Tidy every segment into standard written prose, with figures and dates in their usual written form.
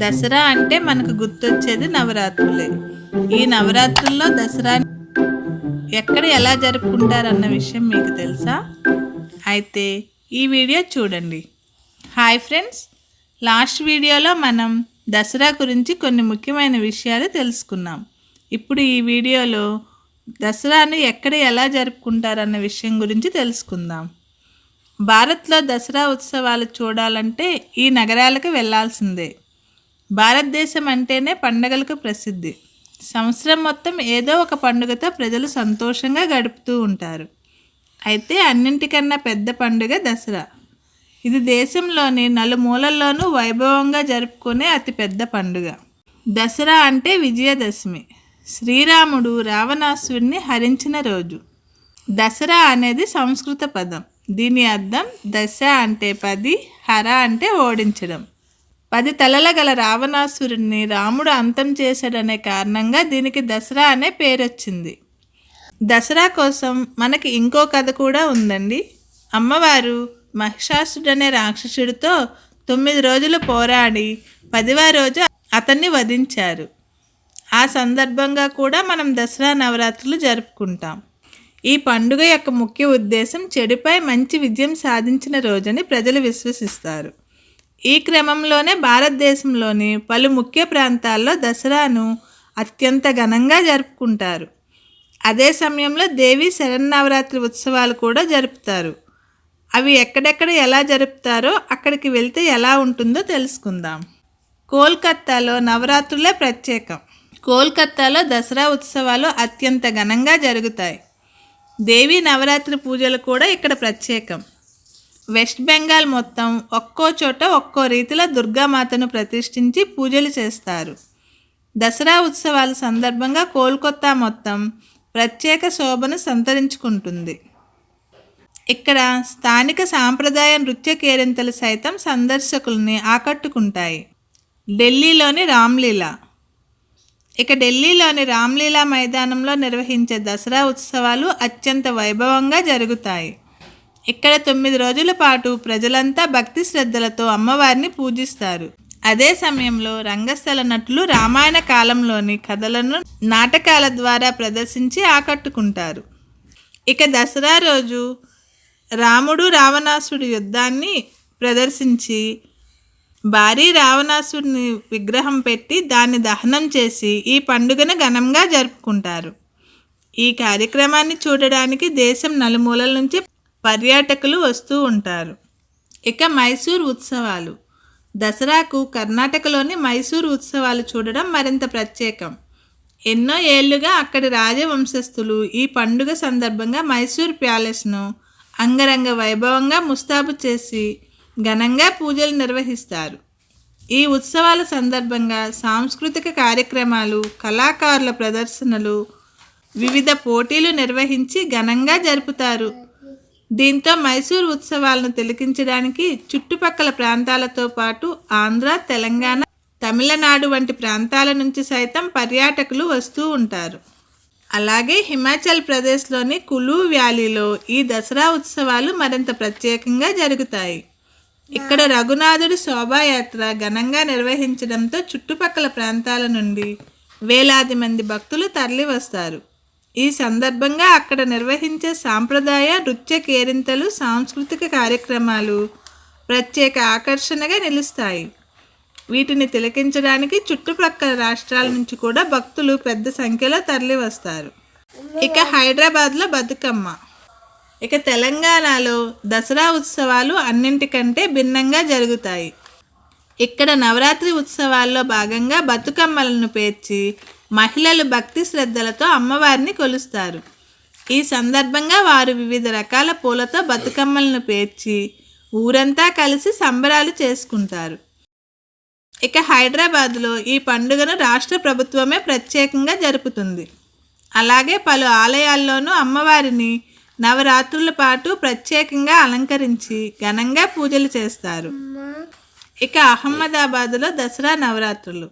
దసరా అంటే మనకు గుర్తొచ్చేది నవరాత్రులే. ఈ నవరాత్రుల్లో దసరా ఎక్కడ ఎలా జరుపుకుంటారన్న విషయం మీకు తెలుసా? అయితే ఈ వీడియో చూడండి. హాయ్ ఫ్రెండ్స్, లాస్ట్ వీడియోలో మనం దసరా గురించి కొన్ని ముఖ్యమైన విషయాలు తెలుసుకున్నాం. ఇప్పుడు ఈ వీడియోలో దసరాను ఎక్కడ ఎలా జరుపుకుంటారన్న విషయం గురించి తెలుసుకుందాం. భారత్లో దసరా ఉత్సవాలు చూడాలంటే ఈ నగరాలకు వెళ్ళాల్సిందే. భారతదేశం అంటేనే పండగలకు ప్రసిద్ధి. సంవత్సరం మొత్తం ఏదో ఒక పండుగతో ప్రజలు సంతోషంగా గడుపుతూ ఉంటారు. అయితే అన్నింటికన్నా పెద్ద పండుగ దసరా. ఇది దేశంలోని నలుమూలల్లోనూ వైభవంగా జరుపుకునే అతిపెద్ద పండుగ. దసరా అంటే విజయదశమి. శ్రీరాముడు రావణాసురుడిని హరించిన రోజు. దసరా అనేది సంస్కృత పదం. దీని అర్థం దశ అంటే 10, హర అంటే ఓడించడం. 10 తలల గల రావణాసురుడిని రాముడు అంతం చేశాడనే కారణంగా దీనికి దసరా అనే పేరొచ్చింది. దసరా కోసం మనకి ఇంకో కథ కూడా ఉందండి. అమ్మవారు మహిషాసురుడనే రాక్షసుడితో 9 రోజులు పోరాడి 10వ రోజు అతన్ని వధించారు. ఆ సందర్భంగా కూడా మనం దసరా నవరాత్రులు జరుపుకుంటాం. ఈ పండుగ యొక్క ముఖ్య ఉద్దేశం చెడుపై మంచి విజయం సాధించిన రోజని ప్రజలు విశ్వసిస్తారు. ఈ క్రమంలోనే భారతదేశంలోని పలు ముఖ్య ప్రాంతాల్లో దసరాను అత్యంత ఘనంగా జరుపుకుంటారు. అదే సమయంలో దేవీ శరన్నవరాత్రి ఉత్సవాలు కూడా జరుపుతారు. అవి ఎక్కడెక్కడ ఎలా జరుపుతారో అక్కడికి వెళ్తే ఎలా ఉంటుందో తెలుసుకుందాం. కోల్కత్తాలో నవరాత్రులే ప్రత్యేకం. కోల్కత్తాలో దసరా ఉత్సవాలు అత్యంత ఘనంగా జరుగుతాయి. దేవీ నవరాత్రి పూజలు కూడా ఇక్కడ ప్రత్యేకం. వెస్ట్ బెంగాల్ మొత్తం ఒక్కో చోట ఒక్కో రీతిలో దుర్గామాతను ప్రతిష్ఠించి పూజలు చేస్తారు. దసరా ఉత్సవాల సందర్భంగా కోల్కత్తా మొత్తం ప్రత్యేక శోభను సంతరించుకుంటుంది. ఇక్కడ స్థానిక సాంప్రదాయ నృత్య కేరింతలు సైతం సందర్శకుల్ని ఆకట్టుకుంటాయి. ఢిల్లీలోని రామ్లీలా. ఢిల్లీలోని రామ్లీలా మైదానంలో నిర్వహించే దసరా ఉత్సవాలు అత్యంత వైభవంగా జరుగుతాయి. ఇక్కడ 9 రోజుల పాటు ప్రజలంతా భక్తి శ్రద్ధలతో అమ్మవారిని పూజిస్తారు. అదే సమయంలో రంగస్థల నటులు రామాయణ కాలంలోని కథలను నాటకాల ద్వారా ప్రదర్శించి ఆకట్టుకుంటారు. దసరా రోజు రాముడు రావణాసుడి యుద్ధాన్ని ప్రదర్శించి భారీ రావణాసుడిని విగ్రహం పెట్టి దాన్ని దహనం చేసి ఈ పండుగను ఘనంగా జరుపుకుంటారు. ఈ కార్యక్రమాన్ని చూడడానికి దేశం నలుమూలల నుంచి పర్యాటకులు వస్తూ ఉంటారు. మైసూర్ ఉత్సవాలు. దసరాకు కర్ణాటకలోని మైసూర్ ఉత్సవాలు చూడడం మరింత ప్రత్యేకం. ఎన్నో ఏళ్లుగా అక్కడి రాజవంశస్థులు ఈ పండుగ సందర్భంగా మైసూర్ ప్యాలెస్ను అంగరంగ వైభవంగా ముస్తాబు చేసి ఘనంగా పూజలు నిర్వహిస్తారు. ఈ ఉత్సవాల సందర్భంగా సాంస్కృతిక కార్యక్రమాలు, కళాకారుల ప్రదర్శనలు, వివిధ పోటీలు నిర్వహించి ఘనంగా జరుపుతారు. దీంతో మైసూర్ ఉత్సవాలను తిలకించడానికి చుట్టుపక్కల ప్రాంతాలతో పాటు ఆంధ్ర, తెలంగాణ, తమిళనాడు వంటి ప్రాంతాల నుంచి సైతం పర్యాటకులు వస్తూ ఉంటారు. అలాగే హిమాచల్ ప్రదేశ్లోని కులు వ్యాలీలో ఈ దసరా ఉత్సవాలు మరింత ప్రత్యేకంగా జరుగుతాయి. ఇక్కడ రఘునాథుడి శోభాయాత్ర ఘనంగా నిర్వహించడంతో చుట్టుపక్కల ప్రాంతాల నుండి వేలాది మంది భక్తులు తరలి వస్తారు. ఈ సందర్భంగా అక్కడ నిర్వహించే సాంప్రదాయ నృత్య కేరింతలు, సాంస్కృతిక కార్యక్రమాలు ప్రత్యేక ఆకర్షణగా నిలుస్తాయి. వీటిని తిలకించడానికి చుట్టుపక్కల రాష్ట్రాల నుంచి కూడా భక్తులు పెద్ద సంఖ్యలో తరలి వస్తారు. హైదరాబాద్లో బతుకమ్మ. తెలంగాణలో దసరా ఉత్సవాలు అన్నింటికంటే భిన్నంగా జరుగుతాయి. ఇక్కడ నవరాత్రి ఉత్సవాల్లో భాగంగా బతుకమ్మలను పేర్చి మహిళలు భక్తి శ్రద్ధలతో అమ్మవారిని కొలుస్తారు. ఈ సందర్భంగా వారు వివిధ రకాల పూలతో బతుకమ్మలను పేర్చి ఊరంతా కలిసి సంబరాలు చేసుకుంటారు. హైదరాబాద్లో ఈ పండుగను రాష్ట్ర ప్రభుత్వమే ప్రత్యేకంగా జరుపుతుంది. అలాగే పలు ఆలయాల్లోనూ అమ్మవారిని నవరాత్రుల పాటు ప్రత్యేకంగా అలంకరించి ఘనంగా పూజలు చేస్తారు. అహ్మదాబాద్లో దసరా నవరాత్రులు.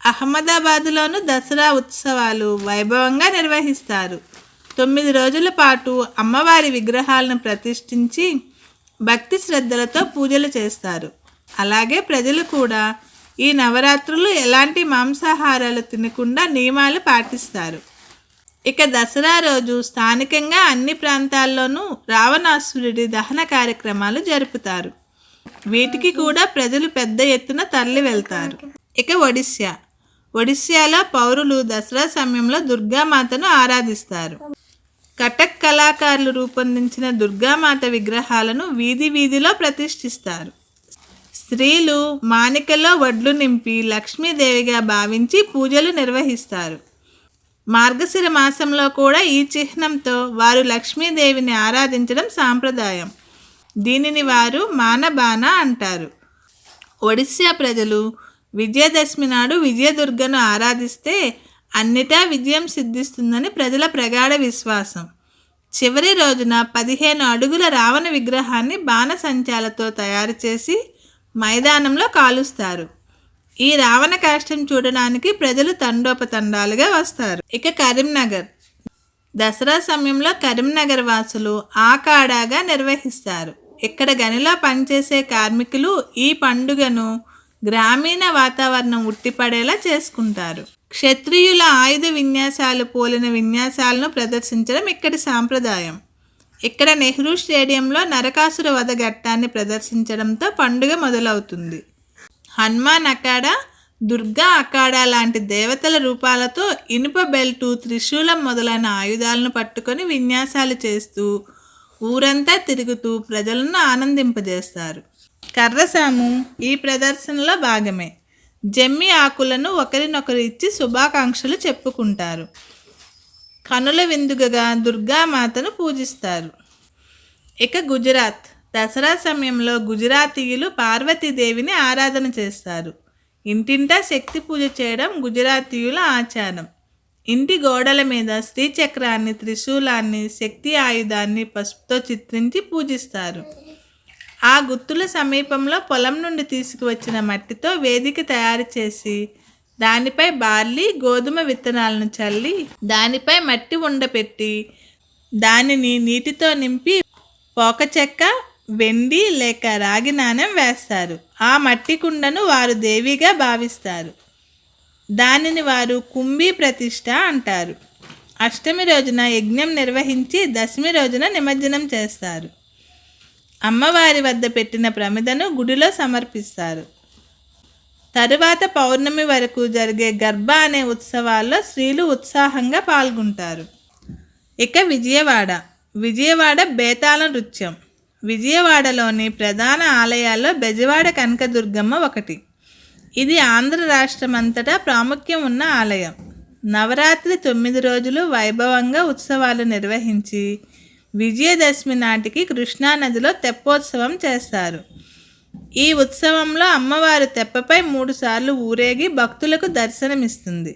అహ్మదాబాద్లోను దసరా ఉత్సవాలు వైభవంగా నిర్వహిస్తారు. 9 రోజుల పాటు అమ్మవారి విగ్రహాలను ప్రతిష్ఠించి భక్తి శ్రద్ధలతో పూజలు చేస్తారు. అలాగే ప్రజలు కూడా ఈ నవరాత్రులు ఎలాంటి మాంసాహారాలు తినకుండా నియమాలు పాటిస్తారు. ఇక దసరా రోజు స్థానికంగా అన్ని ప్రాంతాల్లోనూ రావణాసురుడి దహన కార్యక్రమాలు జరుపుతారు. వీటికి కూడా ప్రజలు పెద్ద ఎత్తున తరలి వెళ్తారు. ఇక ఒడిస్సాలో పౌరులు దసరా సమయంలో దుర్గామాతను ఆరాధిస్తారు. కటక్ కళాకారులు రూపొందించిన దుర్గామాత విగ్రహాలను వీధిలో ప్రతిష్ఠిస్తారు. స్త్రీలు మానికలో వడ్లు నింపి లక్ష్మీదేవిగా భావించి పూజలు నిర్వహిస్తారు. మార్గశిర మాసంలో కూడా ఈ చిహ్నంతో వారు లక్ష్మీదేవిని ఆరాధించడం సాంప్రదాయం. దీనిని వారు మానబాన అంటారు. ఒడిస్సా ప్రజలు విజయదశమి నాడు విజయదుర్గను ఆరాధిస్తే అన్నిటా విజయం సిద్ధిస్తుందని ప్రజల ప్రగాఢ విశ్వాసం. చివరి రోజున 15 అడుగుల రావణ విగ్రహాన్ని బాణసంచాలతో తయారు చేసి మైదానంలో కాలుస్తారు. ఈ రావణ కాష్టం చూడడానికి ప్రజలు తండోపతండాలుగా వస్తారు. ఇక కరీంనగర్ దసరా సమయంలో కరీంనగర్ వాసులు ఆకాడాగా నిర్వహిస్తారు. ఇక్కడ గనిలో పనిచేసే కార్మికులు ఈ పండుగను గ్రామీణ వాతావరణం ఉట్టిపడేలా చేసుకుంటారు. క్షత్రియుల ఆయుధ విన్యాసాలు పోలిన విన్యాసాలను ప్రదర్శించడం ఇక్కడి సాంప్రదాయం. ఇక్కడ నెహ్రూ స్టేడియంలో నరకాసుర వధ ఘట్టాన్ని ప్రదర్శించడంతో పండుగ మొదలవుతుంది. హనుమాన్ అఖాడా, దుర్గా అఖాడా లాంటి దేవతల రూపాలతో ఇనుప బెల్టు, త్రిశూలం మొదలైన ఆయుధాలను పట్టుకొని విన్యాసాలు చేస్తూ ఊరంతా తిరుగుతూ ప్రజలను ఆనందింపజేస్తారు. కర్రసాము ఈ ప్రదర్శనలో భాగమే. జమ్మి ఆకులను ఒకరినొకరు ఇచ్చి శుభాకాంక్షలు చెప్పుకుంటారు. కనుల విందుగా దుర్గామాతను పూజిస్తారు. ఇక గుజరాత్ దసరా సమయంలో గుజరాతీయులు పార్వతీదేవిని ఆరాధన చేస్తారు. ఇంటింటా శక్తి పూజ చేయడం గుజరాతీయుల ఆచారం. ఇంటి గోడల మీద శ్రీచక్రాన్ని, త్రిశూలాన్ని, శక్తి ఆయుధాన్ని పసుపుతో చిత్రించి పూజిస్తారు. ఆ గుర్తుల సమీపంలో పొలం నుండి తీసుకువచ్చిన మట్టితో వేదిక తయారు చేసి దానిపై బార్లీ, గోధుమ విత్తనాలను చల్లి దానిపై మట్టి ఉండపెట్టి దానిని నీటితో నింపి పోకచెక్క, వెండి లేక రాగి నాణెం వేస్తారు. ఆ మట్టి కుండను వారు దేవిగా భావిస్తారు. దానిని వారు కుంభీ ప్రతిష్ఠ అంటారు. అష్టమి రోజున యజ్ఞం నిర్వహించి దశమి రోజున నిమజ్జనం చేస్తారు. అమ్మవారి వద్ద పెట్టిన ప్రమిదను గుడిలో సమర్పిస్తారు. తరువాత పౌర్ణమి వరకు జరిగే గర్భ అనే ఉత్సవాల్లో స్త్రీలు ఉత్సాహంగా పాల్గొంటారు. ఇక విజయవాడ బేతాళ నృత్యం. విజయవాడలోని ప్రధాన ఆలయాల్లో బెజవాడ కనకదుర్గమ్మ ఒకటి. ఇది ఆంధ్ర రాష్ట్రం అంతటా ప్రాముఖ్యం ఉన్న ఆలయం. నవరాత్రి 9 రోజులు వైభవంగా ఉత్సవాలు నిర్వహించి విజయదశమి నాటికి కృష్ణానదిలో తెప్పోత్సవం చేస్తారు. ఈ ఉత్సవంలో అమ్మవారు తెప్పపై 3 సార్లు ఊరేగి భక్తులకు దర్శనమిస్తుంది.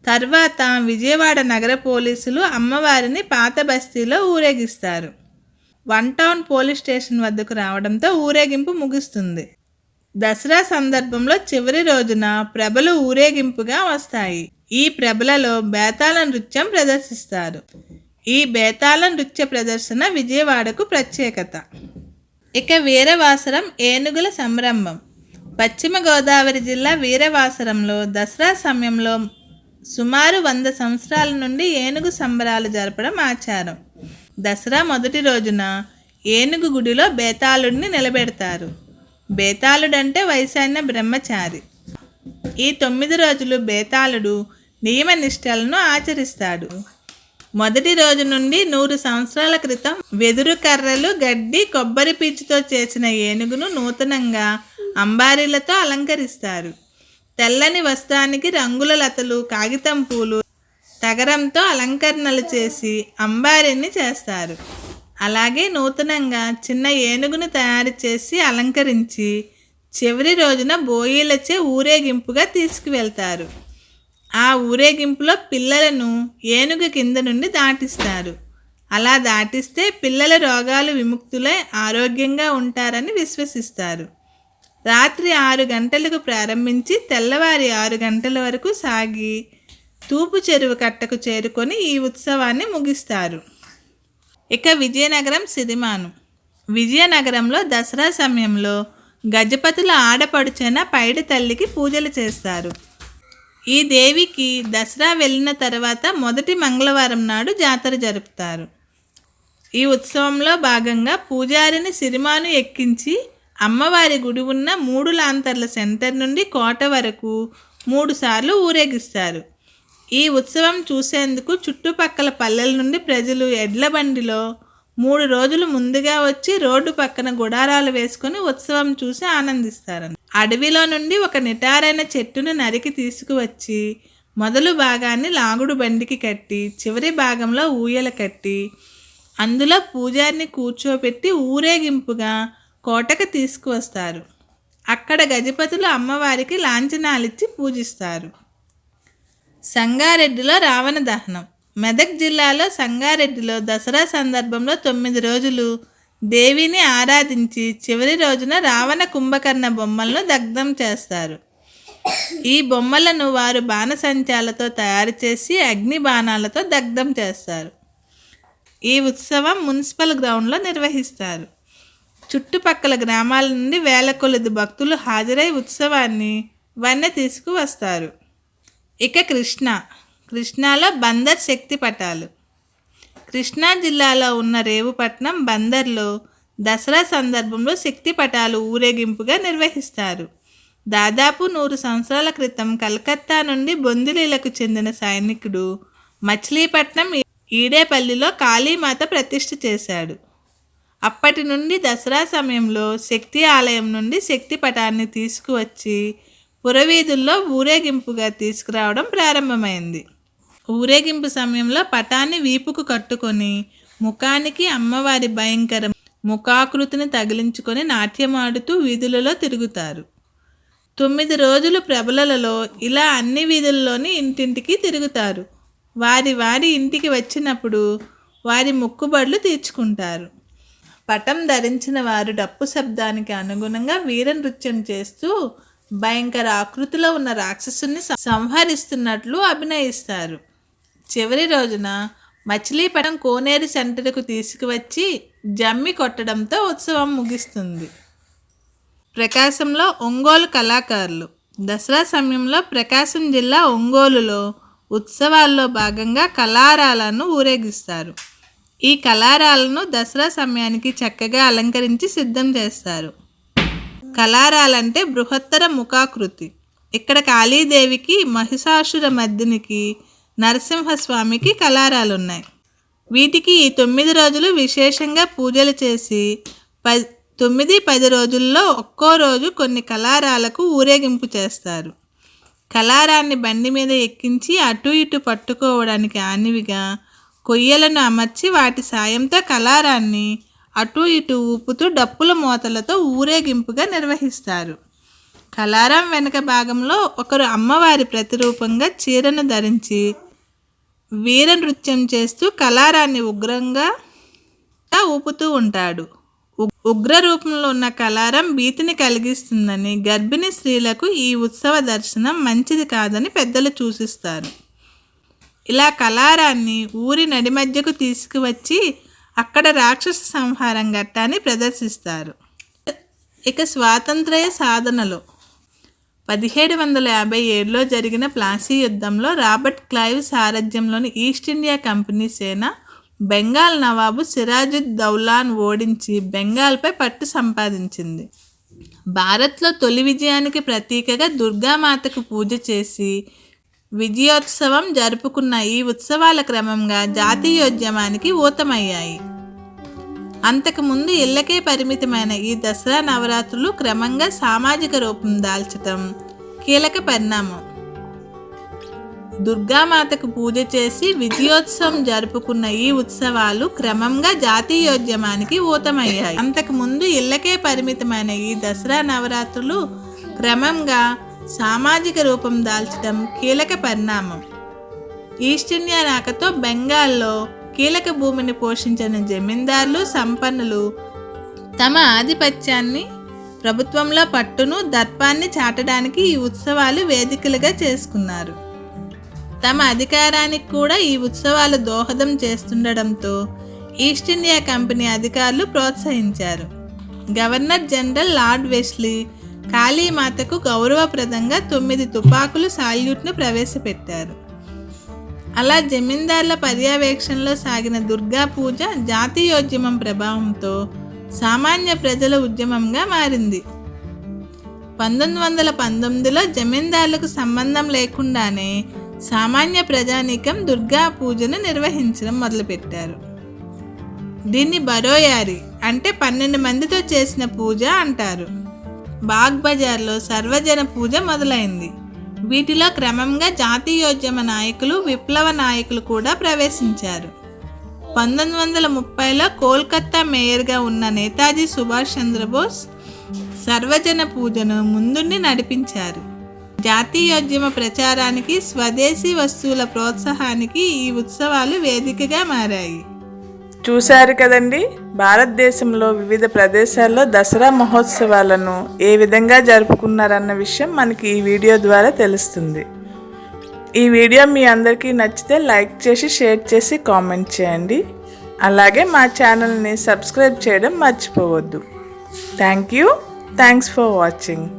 తర్వాత విజయవాడ నగర పోలీసులు అమ్మవారిని పాత బస్తీలో ఊరేగిస్తారు. 1 టౌన్ పోలీస్ స్టేషన్ వద్దకు రావడంతో ఊరేగింపు ముగుస్తుంది. దసరా సందర్భంలో చివరి రోజున ప్రభలు ఊరేగింపుగా వస్తాయి. ఈ ప్రభలలో బేతాళ నృత్యం ప్రదర్శిస్తారు. ఈ బేతాళ నృత్య ప్రదర్శన విజయవాడకు ప్రత్యేకత. ఇక వీరవాసరం ఏనుగుల సంరంభం. పశ్చిమ గోదావరి జిల్లా వీరవాసరంలో దసరా సమయంలో సుమారు 100 సంవత్సరాల నుండి ఏనుగు సంబరాలు జరపడం ఆచారం. దసరా మొదటి రోజున ఏనుగు గుడిలో బేతాళుడిని నిలబెడతారు. బేతాళుడంటే వయసైన బ్రహ్మచారి. ఈ 9 రోజులు బేతాళుడు నియమ నిష్టలను ఆచరిస్తాడు. మొదటి రోజు నుండి 100 సంవత్సరాల క్రితం వెదురు కర్రలు, గడ్డి, కొబ్బరి పీచుతో చేసిన ఏనుగును నూతనంగా అంబారీలతో అలంకరిస్తారు. తెల్లని వస్త్రానికి రంగుల లతలు, కాగితం పూలు, తగరంతో అలంకరణలు చేసి అంబారీని చేస్తారు. అలాగే నూతనంగా చిన్న ఏనుగును తయారు చేసి అలంకరించి చివరి రోజున బోయిలచే ఊరేగింపుగా తీసుకువెళ్తారు. ఆ ఊరేగింపులో పిల్లలను ఏనుగు కింద నుండి దాటిస్తారు. అలా దాటిస్తే పిల్లల రోగాలు విముక్తులై ఆరోగ్యంగా ఉంటారని విశ్వసిస్తారు. రాత్రి 6 గంటలకు ప్రారంభించి తెల్లవారి 6 గంటల వరకు సాగి తూపు చెరువు కట్టకు చేరుకొని ఈ ఉత్సవాన్ని ముగిస్తారు. ఇక విజయనగరం సిరిమాను. విజయనగరంలో దసరా సమయంలో గజపతుల ఆడపడుచైన పైడి తల్లికి పూజలు చేస్తారు. ఈ దేవికి దసరా వెళ్ళిన తర్వాత మొదటి మంగళవారం నాడు జాతర జరుపుతారు. ఈ ఉత్సవంలో భాగంగా పూజారిని సిరిమాను ఎక్కించి అమ్మవారి గుడి ఉన్న 3 లాంతర్ల సెంటర్ నుండి కోట వరకు 3 సార్లు ఊరేగిస్తారు. ఈ ఉత్సవం చూసేందుకు చుట్టుపక్కల పల్లెల నుండి ప్రజలు ఎడ్ల బండిలో 3 రోజులు ముందుగా వచ్చి రోడ్డు పక్కన గుడారాలు వేసుకొని ఉత్సవం చూసి ఆనందిస్తారు. అడవిలో నుండి ఒక నిటారైన చెట్టును నరికి తీసుకువచ్చి మొదలు భాగాన్ని లాగుడు బండికి కట్టి చివరి భాగంలో ఊయల కట్టి అందులో పూజారిని కూర్చోబెట్టి ఊరేగింపుగా కోటకు తీసుకువస్తారు. అక్కడ గజపతులు అమ్మవారికి లాంఛనాలిచ్చి పూజిస్తారు. సంగారెడ్డిలో రావణ దహనం. మెదక్ జిల్లాలో సంగారెడ్డిలో దసరా సందర్భంలో 9 రోజులు దేవిని ఆరాధించి చివరి రోజున రావణ కుంభకర్ణ బొమ్మలను దగ్ధం చేస్తారు. ఈ బొమ్మలను వారు బాణసంచాలతో తయారు చేసి అగ్ని బాణాలతో దగ్ధం చేస్తారు. ఈ ఉత్సవం మున్సిపల్ గ్రౌండ్లో నిర్వహిస్తారు. చుట్టుపక్కల గ్రామాల నుండి వేల కొలది భక్తులు హాజరై ఉత్సవాన్ని వన్నె తీసుకువస్తారు. ఇక కృష్ణాలో బందర్ శక్తి పటాలు. కృష్ణా జిల్లాలో ఉన్న రేవుపట్నం బందర్లో దసరా సందర్భంలో శక్తి పటాలు ఊరేగింపుగా నిర్వహిస్తారు. దాదాపు 100 సంవత్సరాల క్రితం కలకత్తా నుండి బొందిలీలకు చెందిన సైనికుడు మచిలీపట్నం ఈడేపల్లిలో కాళీమాత ప్రతిష్ఠ చేశాడు. అప్పటి నుండి దసరా సమయంలో శక్తి ఆలయం నుండి శక్తి పటాన్ని తీసుకువచ్చి పురవీధుల్లో ఊరేగింపుగా తీసుకురావడం ప్రారంభమైంది. ఊరేగింపు సమయంలో పటాన్ని వీపుకు కట్టుకొని ముఖానికి అమ్మవారి భయంకర ముఖాకృతిని తగిలించుకొని నాట్యమాడుతూ వీధులలో తిరుగుతారు. 9 రోజులు ప్రభలలో ఇలా అన్ని వీధుల్లోని ఇంటింటికి తిరుగుతారు. వారి ఇంటికి వచ్చినప్పుడు వారి మొక్కుబడులు తీర్చుకుంటారు. పటం ధరించిన వారు డప్పు శబ్దానికి అనుగుణంగా వీర నృత్యం చేస్తూ భయంకర ఆకృతిలో ఉన్న రాక్షసుని సంహరిస్తున్నట్లు అభినయిస్తారు. చివరి రోజున మచిలీపట్నం కోనేరు సెంటర్కు తీసుకువచ్చి జమ్మి కొట్టడంతో ఉత్సవం ముగిస్తుంది. ప్రకాశంలో ఒంగోలు కళాకారులు. దసరా సమయంలో ప్రకాశం జిల్లా ఒంగోలులో ఉత్సవాల్లో భాగంగా కళారాలను ఊరేగిస్తారు. ఈ కళారాలను దసరా సమయానికి చక్కగా అలంకరించి సిద్ధం చేస్తారు. కళారాలంటే బృహత్తర ముఖాకృతి. ఇక్కడ కాళీదేవికి, మహిషాసుర మర్దినికి, నరసింహస్వామికి కళారాలున్నాయి. వీటికి ఈ 9 రోజులు విశేషంగా పూజలు చేసి 9-10 రోజుల్లో ఒక్కో రోజు కొన్ని కళారాలకు ఊరేగింపు చేస్తారు. కళారాన్ని బండి మీద ఎక్కించి అటు ఇటు పట్టుకోవడానికి ఆనివిగా కొయ్యలను అమర్చి వాటి సాయంతో కళారాన్ని అటు ఇటు ఊపుతూ డప్పుల మోతలతో ఊరేగింపుగా నిర్వహిస్తారు. కళారం వెనక భాగంలో ఒకరు అమ్మవారి ప్రతిరూపంగా చీరను ధరించి వీర నృత్యం చేస్తూ కళారాన్ని ఉగ్రంగా ఊపుతూ ఉంటాడు. ఉగ్ర రూపంలో ఉన్న కళారం భీతిని కలిగిస్తుందని, గర్భిణీ స్త్రీలకు ఈ ఉత్సవ దర్శనం మంచిది కాదని పెద్దలు సూచిస్తారు. ఇలా కళారాన్ని ఊరి నడి మధ్యకు తీసుకువచ్చి అక్కడ రాక్షస సంహారం ఘట్టాన్ని ప్రదర్శిస్తారు. ఇక స్వాతంత్ర్య సాధనలో 1757లో జరిగిన ప్లాసీ యుద్ధంలో రాబర్ట్ క్లైవ్ సారథ్యంలోని ఈస్ట్ ఇండియా కంపెనీ సేన బెంగాల్ నవాబు సిరాజుద్ దౌలాను ఓడించి బెంగాల్పై పట్టు సంపాదించింది. భారత్లో తొలి విజయానికి ప్రతీకగా దుర్గామాతకు పూజ చేసి విజయోత్సవం జరుపుకున్న ఈ ఉత్సవాల క్రమంగా జాతీయోద్యమానికి ఊతమయ్యాయి. అంతకుముందు ఇళ్లకే పరిమితమైన ఈ దసరా నవరాత్రులు క్రమంగా సామాజిక రూపం దాల్చటం కీలక పరిణామం. దుర్గామాతకు పూజ చేసి విజయోత్సవం జరుపుకున్న ఈ ఉత్సవాలు క్రమంగా జాతీయోద్యమానికి ఊతమయ్యాయి. అంతకుముందు ఇళ్లకే పరిమితమైన ఈ దసరా నవరాత్రులు క్రమంగా సామాజిక రూపం దాల్చడం కీలక పరిణామం. ఈస్ట్ ఇండియా రాకతో బెంగాల్లో కీలక భూమిని పోషించిన జమీందారులు, సంపన్నులు తమ ఆధిపత్యాన్ని, ప్రభుత్వంలో పట్టును, దర్పాన్ని చాటడానికి ఈ ఉత్సవాలు వేదికలుగా చేసుకున్నారు. తమ అధికారానికి కూడా ఈ ఉత్సవాలు దోహదం చేస్తుండడంతో ఈస్ట్ ఇండియా కంపెనీ అధికారులు ప్రోత్సహించారు. గవర్నర్ జనరల్ లార్డ్ వెస్లీ కాళీమాతకు గౌరవప్రదంగా 9 తుపాకులు సాల్యూట్ను ప్రవేశపెట్టారు. అలా జమీందార్ల పర్యవేక్షణలో సాగిన దుర్గా పూజ జాతీయోద్యమం ప్రభావంతో సామాన్య ప్రజల ఉద్యమంగా మారింది. 1919లో జమీందార్లకు సంబంధం లేకుండానే సామాన్య ప్రజానీకం దుర్గా పూజను నిర్వహించడం మొదలుపెట్టారు. దీన్ని బరోయారి అంటే 12 మందితో చేసిన పూజ అంటారు. బాగ్ బజార్లో సర్వజన పూజ మొదలైంది. వీటిలో క్రమంగా జాతీయోద్యమ నాయకులు, విప్లవ నాయకులు కూడా ప్రవేశించారు. 1930లో కోల్కతా మేయర్గా ఉన్న నేతాజీ సుభాష్ చంద్రబోస్ సర్వజన పూజను ముందుండి నడిపించారు. జాతీయోద్యమ ప్రచారానికి, స్వదేశీ వస్తువుల ప్రోత్సాహానికి ఈ ఉత్సవాలు వేదికగా మారాయి. చూశారు కదండి, భారతదేశంలో వివిధ ప్రదేశాల్లో దసరా మహోత్సవాలను ఏ విధంగా జరుపుకున్నారన్న విషయం మనకి ఈ వీడియో ద్వారా తెలుస్తుంది. ఈ వీడియో మీ అందరికీ నచ్చితే లైక్ చేసి, షేర్ చేసి, కామెంట్ చేయండి. అలాగే మా ఛానల్ని సబ్స్క్రైబ్ చేయడం మర్చిపోవద్దు. Thanks for watching.